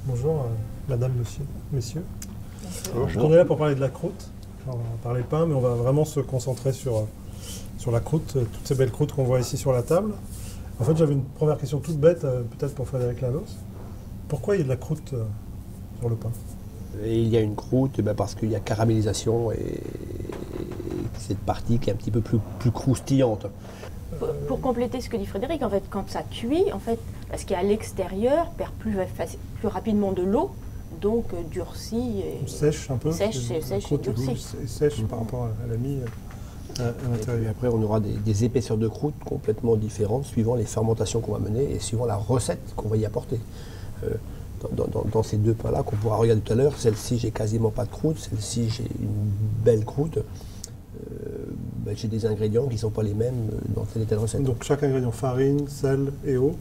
Bonjour, madame, monsieur, messieurs. Bonjour. On est là pour parler de la croûte. On va parler pain, mais on va vraiment se concentrer sur la croûte, toutes ces belles croûtes qu'on voit ici sur la table. En fait, j'avais une première question toute bête, peut-être pour Frédéric Lalos. Pourquoi il y a de la croûte sur le pain? Et il y a une croûte parce qu'il y a caramélisation et cette partie qui est un petit peu plus croustillante. Pour compléter ce que dit Frédéric, en fait, quand ça cuit, en fait, parce qu'à l'extérieur, perd plus rapidement de l'eau, donc durcit. Et Sèche un peu. Sèche et durcit. Sèche par rapport à la mie à l'intérieur. Et après, on aura des épaisseurs de croûte complètement différentes suivant les fermentations qu'on va mener et suivant la recette qu'on va y apporter. Dans ces deux pains-là qu'on pourra regarder tout à l'heure, celle-ci, j'ai quasiment pas de croûte, celle-ci, j'ai une belle croûte. J'ai des ingrédients qui ne sont pas les mêmes dans telle et telle recette. Donc chaque ingrédient, farine, sel et eau,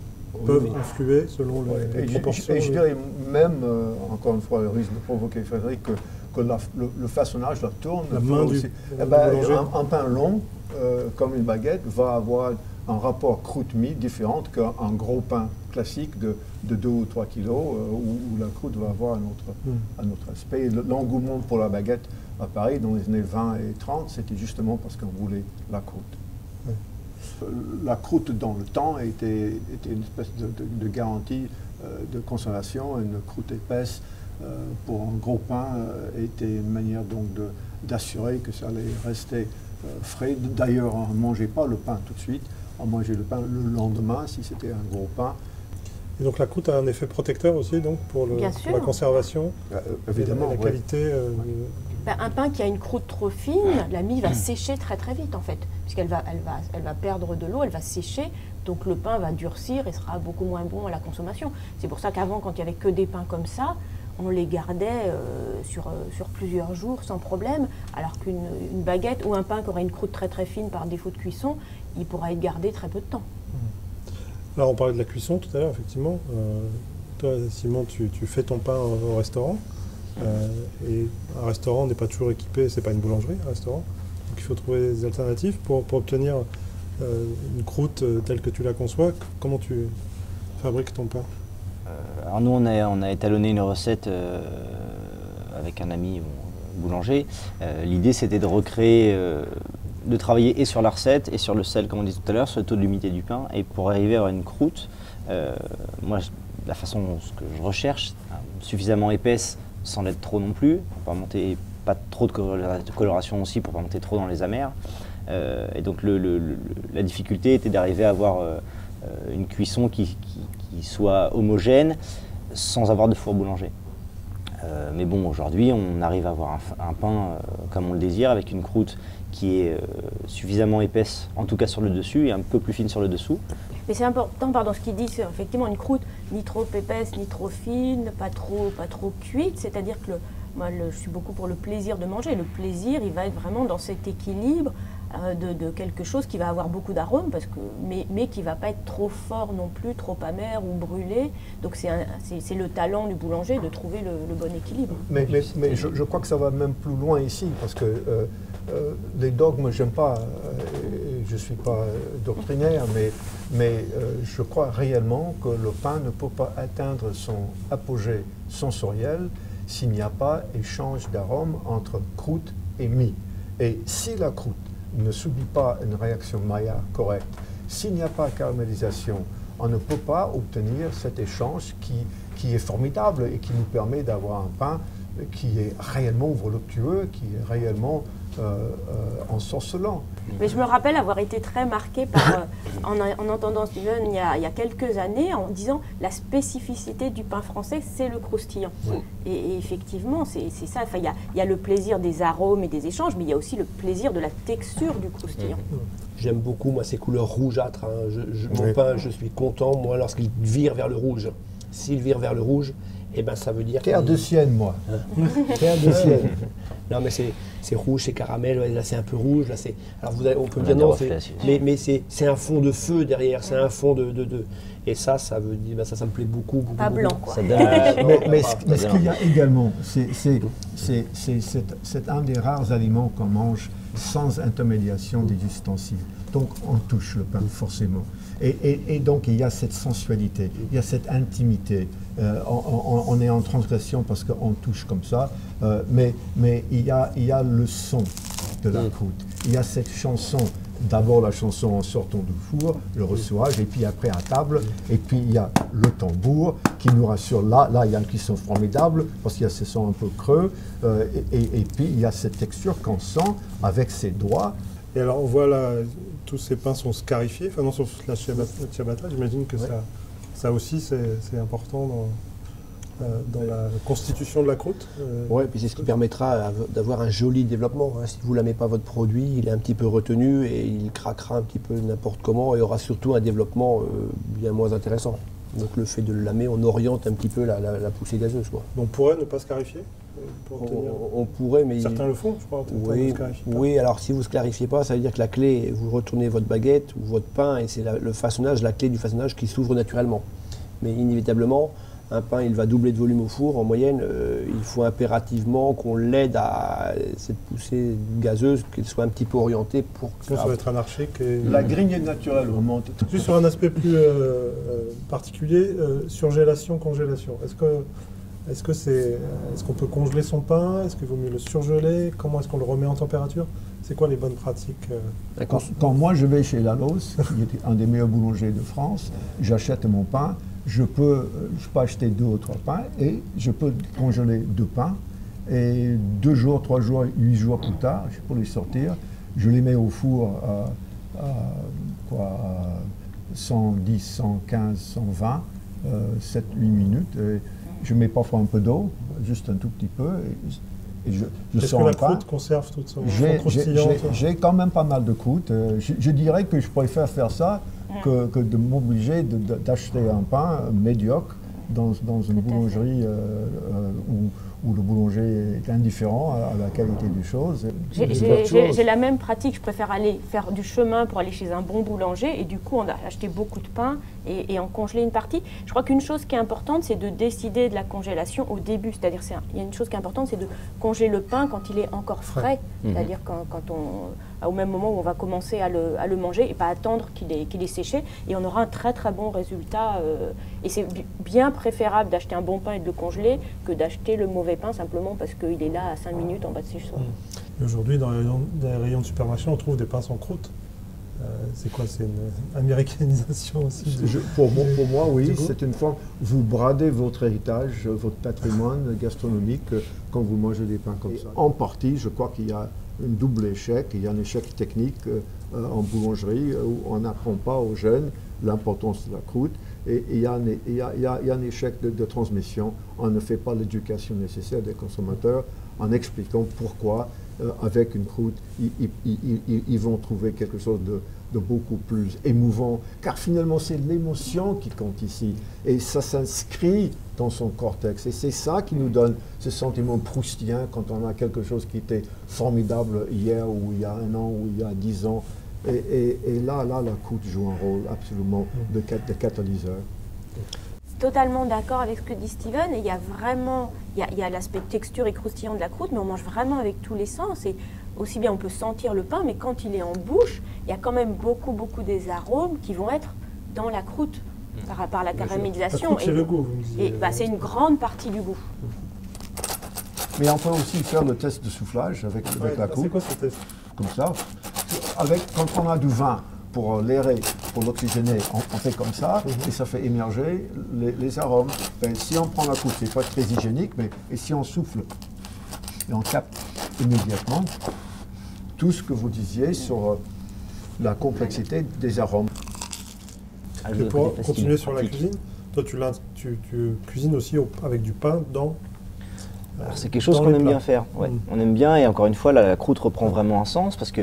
peuvent influer selon les proportions. Et je dirais même, encore une fois, le risque de provoquer Frédéric, que le façonnage, la tourne, la main du aussi. Un pain long, comme une baguette, va avoir un rapport croûte-mie différent qu'un gros pain classique de 2 ou 3 kilos, où la croûte va avoir un autre aspect. L'engouement pour la baguette à Paris, dans les années 20 et 30, c'était justement parce qu'on voulait la croûte. La croûte dans le temps était une espèce de garantie de conservation. Une croûte épaisse pour un gros pain était une manière donc d'assurer que ça allait rester frais. D'ailleurs, on ne mangeait pas le pain tout de suite, on mangeait le pain le lendemain si c'était un gros pain. Et donc la croûte a un effet protecteur aussi donc, pour la conservation, évidemment, la qualité. Un pain qui a une croûte trop fine, la mie va sécher très très vite en fait, puisqu'elle va perdre de l'eau, elle va sécher, donc le pain va durcir et sera beaucoup moins bon à la consommation. C'est pour ça qu'avant, quand il n'y avait que des pains comme ça, on les gardait sur plusieurs jours sans problème, alors qu'une baguette ou un pain qui aurait une croûte très très fine par défaut de cuisson, il pourra être gardé très peu de temps. Alors on parlait de la cuisson tout à l'heure, effectivement. Toi, Simon, tu fais ton pain au restaurant. Et un restaurant n'est pas toujours équipé, c'est pas une boulangerie, un restaurant. Donc il faut trouver des alternatives pour obtenir une croûte telle que tu la conçois. Comment tu fabriques ton pain? Alors nous, on a étalonné une recette avec un ami boulanger. L'idée, c'était de recréer, de travailler et sur la recette et sur le sel, comme on disait tout à l'heure, sur le taux de l'humidité du pain. Et pour arriver à avoir une croûte, moi, la façon ce que je recherche, suffisamment épaisse, sans l'être trop non plus, pour pas monter, pas trop de coloration aussi, pour pas monter trop dans les amers. Et donc la difficulté était d'arriver à avoir une cuisson qui soit homogène, sans avoir de four boulanger. Mais bon, aujourd'hui, on arrive à avoir un pain comme on le désire, avec une croûte qui est suffisamment épaisse, en tout cas sur le dessus, et un peu plus fine sur le dessous. Mais c'est important, pardon, ce qu'il dit, c'est effectivement une croûte ni trop épaisse, ni trop fine, pas trop cuite. C'est-à-dire que moi, je suis beaucoup pour le plaisir de manger. Le plaisir, il va être vraiment dans cet équilibre de quelque chose qui va avoir beaucoup d'arômes, mais qui ne va pas être trop fort non plus, trop amer ou brûlé. Donc c'est le talent du boulanger de trouver le bon équilibre. Mais je crois que ça va même plus loin ici, parce que les dogmes, j'aime pas, je ne suis pas doctrinaire, mais je crois réellement que le pain ne peut pas atteindre son apogée sensoriel s'il n'y a pas échange d'arômes entre croûte et mie. Et si la croûte ne subit pas une réaction Maillard correcte, s'il n'y a pas caramélisation, on ne peut pas obtenir cet échange qui est formidable et qui nous permet d'avoir un pain qui est réellement voluptueux, qui est réellement ensorcelant. Mais je me rappelle avoir été très marquée en entendant Steven il y a quelques années, en disant la spécificité du pain français, c'est le croustillant. Oui. Et effectivement, c'est ça. Enfin, il y a le plaisir des arômes et des échanges, mais il y a aussi le plaisir de la texture du croustillant. J'aime beaucoup, moi, ces couleurs rougeâtres. Mon pain, je suis content, moi, lorsqu'il vire vers le rouge. S'il vire vers le rouge, eh ben, ça veut dire... Terre de Sienne, moi. Terre de Sienne. Non, mais c'est rouge, c'est caramel, là c'est un peu rouge, là c'est... Alors on peut dire non, mais c'est un fond de feu derrière, c'est un fond de... Et ça veut dire, ça me plaît beaucoup. Pas blanc, quoi. Mais ce qu'il y a également, c'est un des rares aliments qu'on mange sans intermédiation des ustensiles. Donc on touche le pain forcément. Et donc il y a cette sensualité, il y a cette intimité. On est en transgression parce qu'on touche comme ça, mais il y a le son de la croûte. Il y a cette chanson. D'abord la chanson en sortant du four, le reçuage, et puis après à table, et puis il y a le tambour qui nous rassure. Là il y a une cuisson formidable parce qu'il y a ce son un peu creux, et puis il y a cette texture qu'on sent avec ses doigts. Et alors on voit là, tous ces pains sont scarifiés, enfin non, sauf la ciabatta, j'imagine que ça aussi c'est important dans la constitution de la croûte. Oui, puis c'est ce qui permettra d'avoir un joli développement. Hein. Si vous ne lamez pas votre produit, il est un petit peu retenu et il craquera un petit peu n'importe comment et aura surtout un développement bien moins intéressant. Donc le fait de le lamer, on oriente un petit peu la poussée gazeuse, quoi. On pourrait ne pas scarifier on pourrait, mais... Certains le font, je crois. Oui, alors si vous ne scarifiez pas, ça veut dire que la clé, vous retournez votre baguette ou votre pain et c'est le façonnage, la clé du façonnage qui s'ouvre naturellement. Mais inévitablement, un pain, il va doubler de volume au four. En moyenne, il faut impérativement qu'on l'aide à cette poussée gazeuse, qu'elle soit un petit peu orientée pour... Ça va être anarchique. La grignée naturelle remonte. Juste sur un aspect plus particulier, surgélation, congélation. Est-ce qu'on peut congeler son pain? Est-ce qu'il vaut mieux le surgeler? Comment est-ce qu'on le remet en température? C'est quoi les bonnes pratiques? Quand moi je vais chez Lalos, qui est un des meilleurs boulangers de France, j'achète mon pain. Je peux acheter 2 ou 3 pains et je peux congeler 2 pains. Et 2 jours, 3 jours, 8 jours plus tard, je peux les sortir. Je les mets au four à 110, 115, 120, 7-8 minutes. Et je mets parfois un peu d'eau, juste un tout petit peu. Et je sors que la croûte conserve toute son croustillante? J'ai quand même pas mal de croûte. Je dirais que je préfère faire ça que de m'obliger d'acheter un pain médiocre dans une boulangerie où le boulanger est indifférent à la qualité des choses. J'ai la même pratique, je préfère aller faire du chemin pour aller chez un bon boulanger et du coup on a acheté beaucoup de pain et en congeler une partie. Je crois qu'une chose qui est importante, c'est de décider de la congélation au début, c'est-à-dire il y a une chose qui est importante, c'est de congeler le pain quand il est encore frais, c'est-à-dire au même moment où on va commencer à le manger et pas attendre qu'il est séché, et on aura un très très bon résultat. Et c'est bien préférable d'acheter un bon pain et de le congeler que d'acheter le mauvais pain simplement parce qu'il est là à 5 minutes en bas de sécheuse. Aujourd'hui, dans les rayons de supermarché, on trouve des pains sans croûte. C'est quoi? C'est une américanisation aussi pour moi, oui. C'est une forme. Vous bradez votre héritage, votre patrimoine gastronomique quand vous mangez des pains comme ça. En partie, je crois qu'il y a un double échec. Il y a un échec technique en boulangerie où on n'apprend pas aux jeunes l'importance de la croûte. Et il y a un échec de transmission. On ne fait pas l'éducation nécessaire des consommateurs en expliquant pourquoi, avec une croûte, ils vont trouver quelque chose de beaucoup plus émouvant. Car finalement, c'est l'émotion qui compte ici. Et ça s'inscrit dans son cortex. Et c'est ça qui nous donne ce sentiment proustien quand on a quelque chose qui était formidable hier, ou il y a 1 an, ou il y a 10 ans. Et là, la croûte joue un rôle absolument de catalyseur. Totalement d'accord avec ce que dit Steven. Et il y a vraiment, il y a l'aspect texture et croustillant de la croûte, mais on mange vraiment avec tous les sens. Et aussi bien on peut sentir le pain, mais quand il est en bouche, il y a quand même beaucoup des arômes qui vont être dans la croûte par la caramélisation. La croûte, c'est le goût, vous me disiez. C'est une grande partie du goût. Mais on peut aussi faire le test de soufflage avec la croûte. C'est quoi ce test? Comme ça. Quand on a du vin, pour l'aérer, pour l'oxygéner, on fait comme ça, et ça fait émerger les arômes. Si on prend la croûte, c'est pas très hygiénique, mais et si on souffle, et on capte immédiatement tout ce que vous disiez sur la complexité des arômes. Et pour continuer sur la cuisine, toi tu cuisines aussi avec du pain dans... C'est quelque chose qu'on aime bien faire. Ouais. On aime bien, et encore une fois, la croûte reprend vraiment un sens, parce que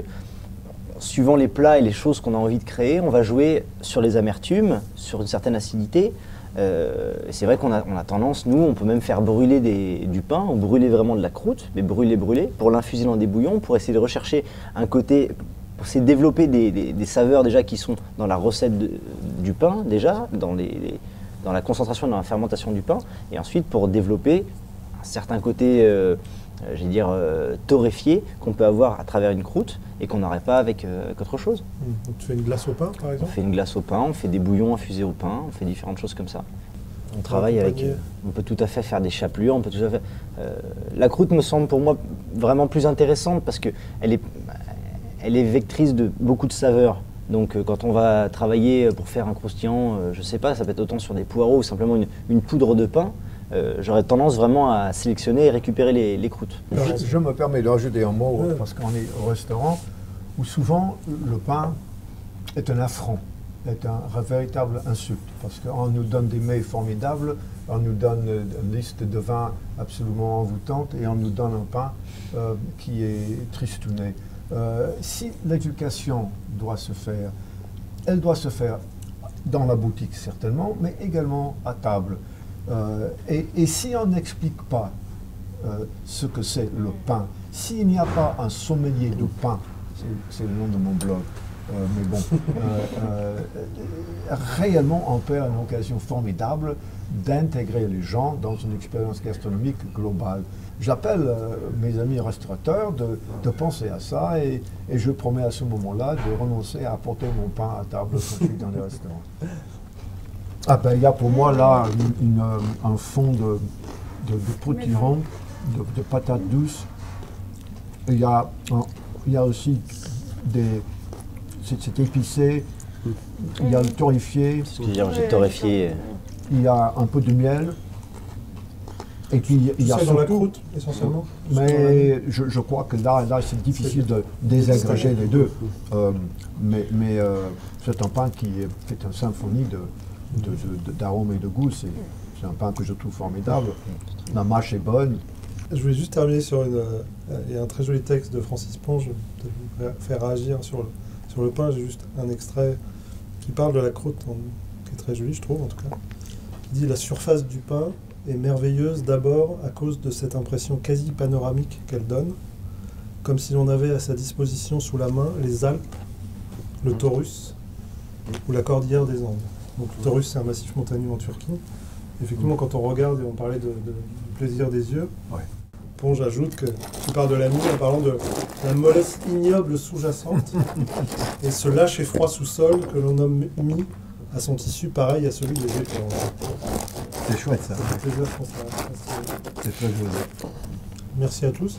suivant les plats et les choses qu'on a envie de créer, on va jouer sur les amertumes, sur une certaine acidité. C'est vrai qu'on a tendance, nous, on peut même faire brûler du pain, ou brûler vraiment de la croûte, mais brûler, pour l'infuser dans des bouillons, pour essayer de rechercher un côté, pour essayer de développer des saveurs déjà qui sont dans la recette du pain, déjà, dans la concentration, dans la fermentation du pain, et ensuite pour développer un certain côté j'ai dire, torréfié qu'on peut avoir à travers une croûte et qu'on n'aurait pas avec autre chose. Donc tu fais une glace au pain, par On exemple? fait une glace au pain, on fait des bouillons infusés au pain, on fait différentes choses comme ça. On travaille avec... accompagner. On peut tout à fait faire des chapelures, on peut tout à fait... la croûte me semble pour moi vraiment plus intéressante parce qu'elle est vectrice de beaucoup de saveurs. Donc quand on va travailler pour faire un croustillant, je sais pas, ça peut être autant sur des poireaux ou simplement une poudre de pain, j'aurais tendance vraiment à sélectionner et récupérer les croûtes. Je me permets de rajouter un mot, parce qu'on est au restaurant, où souvent le pain est un affront, est un véritable insulte, parce qu'on nous donne des mets formidables, on nous donne une liste de vins absolument envoûtante, et on nous donne un pain qui est tristouné. Si l'éducation doit se faire, elle doit se faire dans la boutique certainement, mais également à table. Et si on n'explique pas ce que c'est le pain, s'il n'y a pas un sommelier du pain, c'est le nom de mon blog, mais bon, réellement on perd une occasion formidable d'intégrer les gens dans une expérience gastronomique globale. J'appelle mes amis restaurateurs de penser à ça et je promets à ce moment-là de renoncer à apporter mon pain à table quand je suis dans les restaurants. Ah ben, il y a pour moi là un fond de potiron, de patates douces. Il y a aussi c'est épicé, il y a le torréfié. Excusez-moi, j'ai torréfié. Il y a un peu de miel. Et puis il y a Tout ça dans la surtout, croûte, essentiellement? mais je crois que là c'est difficile de désagréger les deux. Mais c'est un pain qui fait une symphonie d'arômes et de goût. C'est un pain que je trouve formidable. La mâche est bonne. Je voulais juste terminer sur il y a un très joli texte de Francis Ponge, de vous faire réagir sur le pain. J'ai juste un extrait qui parle de la croûte, qui est très joli, je trouve, en tout cas. Il dit « La surface du pain est merveilleuse d'abord à cause de cette impression quasi panoramique qu'elle donne, comme si l'on avait à sa disposition sous la main les Alpes, le Taurus ou la cordillère des Andes. » Donc le Taurus, c'est un massif montagneux en Turquie. Effectivement, quand on regarde, et on parlait du plaisir des yeux, Ponge ajoute qu'il parle de la mie en parlant de la mollesse ignoble sous-jacente et ce lâche et froid sous-sol que l'on nomme mie à son tissu pareil à celui des éponges. C'est chouette ça. Ça fait plaisir, je pense. C'est très joli. Merci à tous.